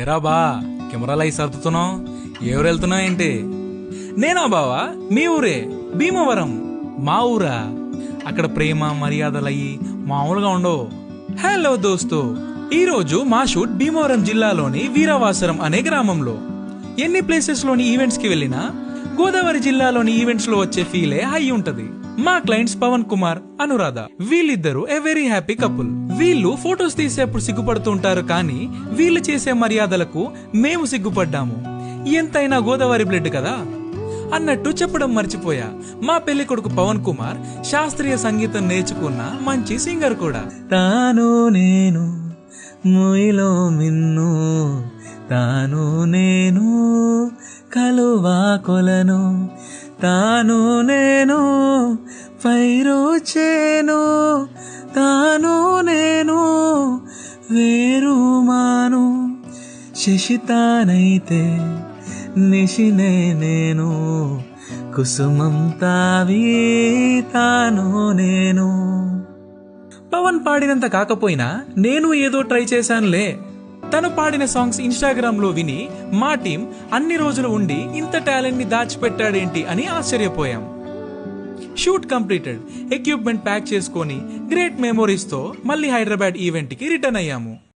ఎరా బా కెమెరాలు అయి సర్దుతున్నావు. ఎవరు వెళ్తున్నావు ఏంటి? నేనా బావా, మీ ఊరే భీమవరం. మా ఊరా? అక్కడ ప్రేమ మర్యాదలయ్యి మామూలుగా ఉండవు. హలో దోస్తు, ఈరోజు మా షూట్ భీమవరం జిల్లాలోని వీరవాసరం అనే గ్రామంలో. ఎన్ని ప్లేసెస్ లోని ఈవెంట్స్ కి వెళ్ళినా గోదావరి జిల్లాలోని ఈవెంట్స్ లో వచ్చే ఫీలే హై ఉంటది. మా క్లయింట్స్ పవన్ కుమార్, అనురాధ, వీళ్ళిద్దరూ ఏ వెరీ హ్యాపీ కపుల్. వీళ్ళు ఫొటోస్ తీసేప్పుడు సిగ్గుపడుతుంటారు, కానీ వీళ్ళు చేసే మర్యాదలకు మేము సిగ్గుపడ్డాము. ఎంతైనా గోదావరి బ్లడ్ కదా అన్నట్టు చెప్పడం మర్చిపోయా. మా పెళ్లి కొడుకు పవన్ కుమార్ శాస్త్రీయ సంగీతం నేర్చుకున్న మంచి సింగర్ కూడా. తాను నేను ముయిలో మిన్ను, తాను నేను కలువా కొలను, తాను నేను పైరుచేను, తాను నేను వేరు మాను, శశితానైతే నిశినే నేను, కుసుమం తావి తాను నేను. పవన్ పాడినంత కాకపోయినా నేను ఏదో ట్రై చేశానులే. తను పాడిన సాంగ్స్ ఇన్స్టాగ్రామ్ లో విని మా టీం అన్ని రోజులు ఉండి ఇంత టాలెంట్ ని దాచిపెట్టాడేంటి అని ఆశ్చర్యపోయాం. షూట్ కంప్లీటెడ్, ఎక్విప్మెంట్ ప్యాక్ చేసుకొని గ్రేట్ మెమోరీస్ తో మళ్ళీ హైదరాబాద్ ఈవెంట్ కి రిటర్న్ అయ్యాము.